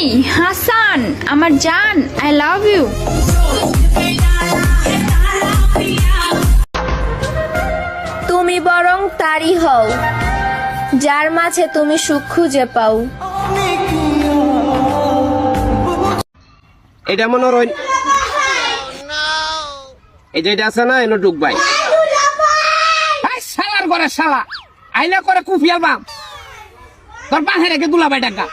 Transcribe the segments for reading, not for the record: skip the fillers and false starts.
এই হাসান, আমার জান, আই লাভ ইউ। তুমি বরং তারই হও যার মাঝে তুমি সুখ খুঁজে পাও। এটা মনে হয় এই যে এটা আছে না এনো ডুকবাই শালার করে শালা আইলা করে কুফিয়াল বাম তোর পাশে রেখে দুলাবাই টাকা।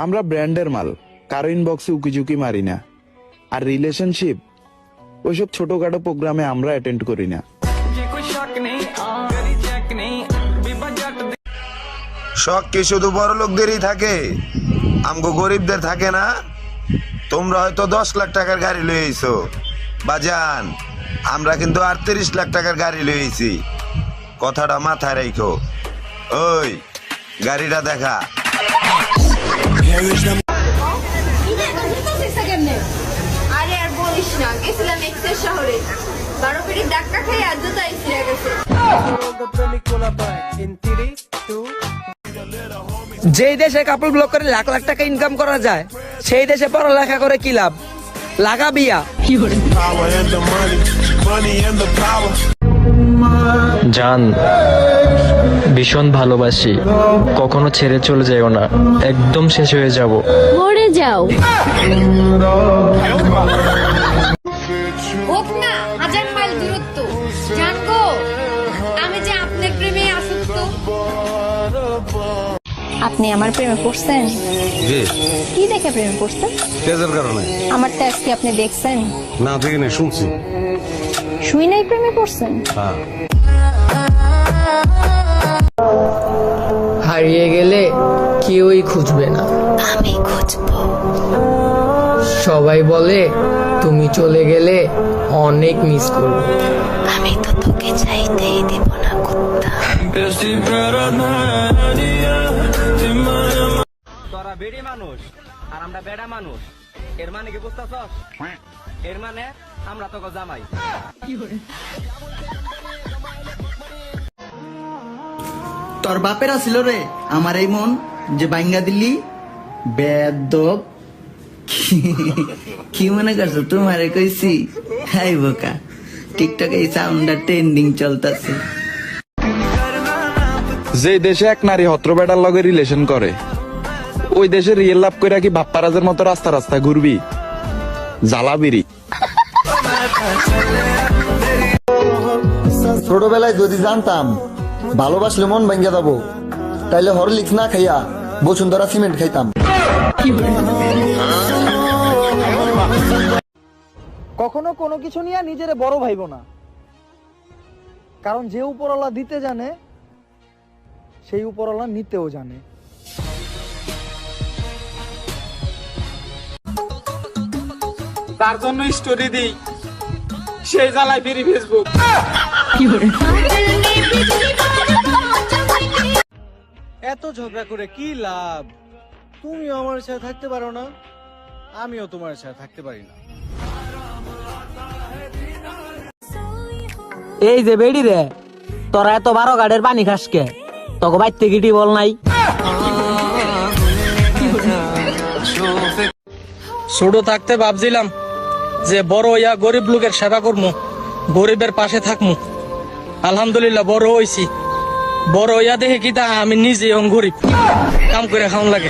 আমরা ব্র্যান্ডের মাল, কারো ইনবক্সে উকিঝুঁকি মারি না। আর রিলেশনশিপ ওইসব ছোটখাটো প্রোগ্রামে আমরা অ্যাটেন্ড করি না। শখ কি শুধু বড় লোকদেরই থাকে? আমগো গরিবদের থাকে না? তোমরা হয়তো 10 লাখ টাকার গাড়ি লইছো বাজান, আমরা কিন্তু 38 লাখ টাকার গাড়ি লইছি। কথাটা মাথায় রাখো। ওই গাড়িটা দেখা। আরে আর বলিস না, গেছিলাম এক্সের শহরে, 12 পেটি ডাক্কা খাই আর জুতাই ছিঁড়ে গেছে। যেই দেশে কাপড় ব্লক করে লাখ লাখ টাকা ইনকাম করা যায়, সেই দেশে পড়ালেখা করে কি লাভ? লাগা বিয়া। জান, ভীষণ ভালোবাসি, কখনো ছেড়ে চলে যাও না, একদম শেষ হয়ে যাব। মরে যাও। হোক না 1000 মাইল দূরত্ব, জানগো আমি যে আপনার প্রেমে আসক্ত। আপনি আমার প্রেমে পড়ছেন? জি। কি দেখে প্রেমে পড়ছেন? তেজের কারণে। আমার তেজ কি আপনি দেখছেন? না দেখি না, শুনছি। শুই নাই প্রেমে পড়ছেন? হ্যাঁ। হারিয়ে গেলে কেউই খুঁজবে না, আমি খুঁজবো। সবাই বলে তুমি চলে গেলে অনেক মিস করবো। আমি তো তোকে চাইতেই দেব না কুত্তা। তোরা বেড়ি মানুষ আর আমরা বেড়া মানুষ, এর মানে কি বুঝতেছস? এর মানে আমরা তোকে জামাই। তোর বাপের আছিল রে আমার এই মন যে বাইঙ্গা দিল্লি বেদব। কি মনে করছো তোমারে কইছি? হাই বোকা, টিকটকে এই সাউন্ডটা ট্রেন্ডিং চলতেছে। যে দেশে এক নারী হত্রবেটার লগে রিলেশন করে, ওই দেশে রিয়েল লাভ করে কি বাপ্পারাজের মতো রাস্তা রাস্তা ঘুরবি? জ্বালাবিরি। ছোটবেলায় যদি জানতাম ভালোবাসলে মন ভাঙ্গা যাবো, তাইলে হরলিক্স না খাইয়া বসুন্ধরা সিমেন্ট খাইতাম। কখনো কোনো কিছু নিয়ে নিজেরে বড় ভাইব না, কারণ যে উপরওয়ালা দিতে জানে সেই উপরওয়ালা নিতেও জানে। তার জন্য স্টোরি দিই, সেই জ্বালায় ফিরি ফেসবুক। এত ঝগড়া করে কি লাভ? তুমিও আমার সাথে থাকতে পারো না, আমিও তোমার সাথে থাকতে পারি না। এই যে বেড়ি রে, তোরা এত 12 গাড়ের পানি খাসকে, তোকে বাইতে গিটি বল নাই? ছোট থাকতে ভাবছিলাম যে বড় হইয়া গরিব লোকের সেবা করবো, গরিবের পাশে থাকবো। আলহামদুলিল্লাহ বড় হইছি, বড় হইয়া দেখে কি তা আমি নিজে গরিব, কাম করে খাওয়ান লাগে।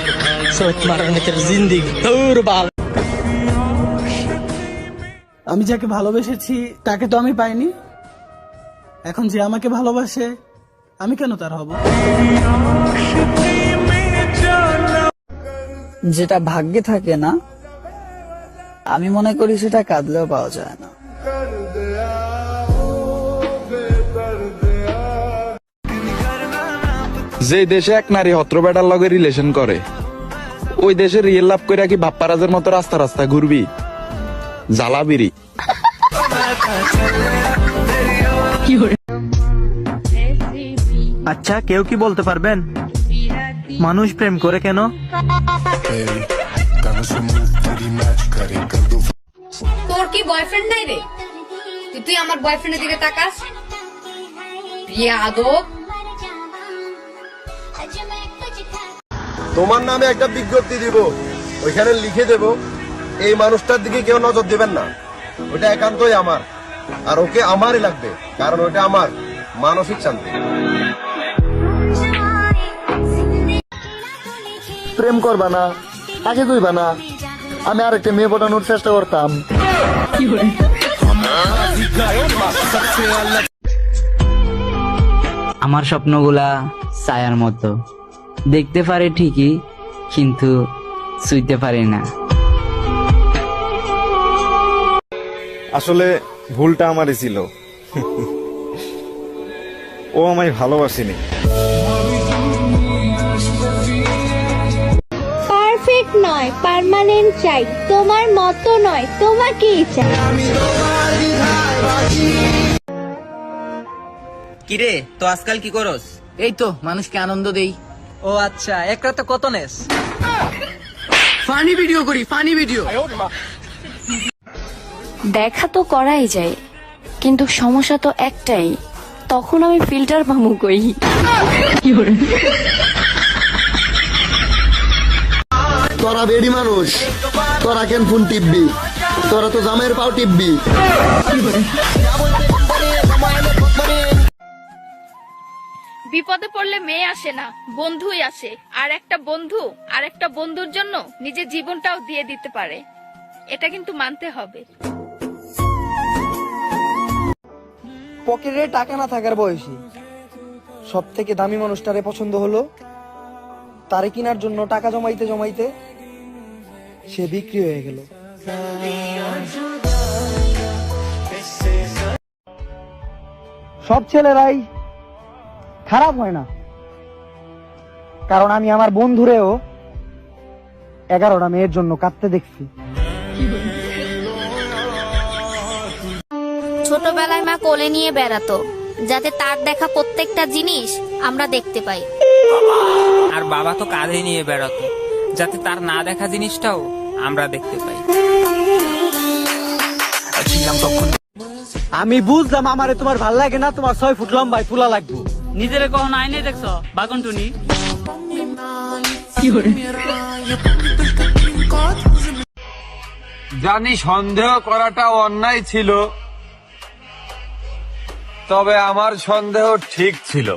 জিন্দিগি তোর বাল। আমি যাকে ভালোবেসেছি তাকে তো আমি পাইনি, এখন যে আমাকে ভালোবাসে আমি কেন তার হব? যেটা ভাগ্যে থাকে না, আমি মনে করি সেটা কাঁদলেও পাওয়া যায় না। যে দেশে এক নারী হত্রবেটার লগে রিলেশন করে, ওই দেশে রিয়েল লাভ করে কি বাপ্পারাজের মতো রাস্তা রাস্তা ঘুরবি? জ্বালাবিরি। আচ্ছা, কেউ কি বলতে পারবেন মানুষ প্রেম করে কেন? তোর কি বয়ফ্রেন্ড নাই রে? তুই আমার বয়ফ্রেন্ডের দিকে তাকাস। ইয়াদব। তোমার নামে একটা বিজ্ঞপ্তি দিব, ওইখানে লিখে দেব এই মানুষটার দিকে কেউ নজর দিবেন না, ওটা একান্তই আমার, আর ওকে আমারই লাগবে, কারণ ওটা আমার মানসিক শান্তি। প্রেম করবা না, আগে কইবা না, আমি আরেকটা মেয়ে পটানোর চেষ্টা করতাম। আমার স্বপ্নগুলা ছায়ার মতো, দেখতে পারে ঠিকই কিন্তু ছুঁইতে পারি না। আসলে ভুলটা আমারই ছিল, ও আমায় ভালোবাসেনি। পারফেক্ট নয়, পার্মানেন্ট চাই, তোমার মতো নয়, তোমাকেই চাই। কিরে তো আজকাল কি করস? এই তো মানুষকে আনন্দ দেই। ও আচ্ছা, এক রাতে কত নেস? ফানি ভিডিও করি, ফানি ভিডিও। দেখা তো করাই যায়, কিন্তু সমস্যা তো একটাই, তখন আমি ফিল্টার পামু কই। তোরা বেডি মানুষ, তোরা কেন ফোন টিপবি? তোরা তো জামাইয়ের পাও টিপবি। বিপদে পড়লে মেয়ে আসে না, বন্ধুই আসে। আর একটা বন্ধু আর একটা বন্ধুর জন্য নিজের জীবনটাও দিয়ে দিতে পারে, এটা কিন্তু মানতে হবে। পকেটে টাকা না থাকার বয়সী সব থেকে দামি মানুষটারে পছন্দ হলো, তারে কেনার জন্য টাকা জমাইতে জমাইতে সে বিক্রি হয়ে গেল। সব ছেলেরাই খারাপ হয় না, কারণ আমি আমার বন্ধুরেও 11টা মেয়ের জন্য কাঁদতে দেখছি। ছোটবেলায় মা কোলে নিয়ে বেড়াতো, যাতে তার দেখা প্রত্যেকটা জিনিস আমরা দেখতে পাই। আর বাবা তো কাঁধে নিয়ে বেড়াতো, যাতে তার না দেখা জিনিসটাও আমরা দেখতে পাই। আমি বুঝলাম আমারে তোমার ভাল লাগে না, তোমার 6 ফুট লম্বাই ফুলা লাগবে। নিজের কখন আইনে দেখছো বাগন টুনি? জানি সন্দেহ করাটা অন্যায় ছিল, তবে আমার সন্দেহ ঠিক ছিল।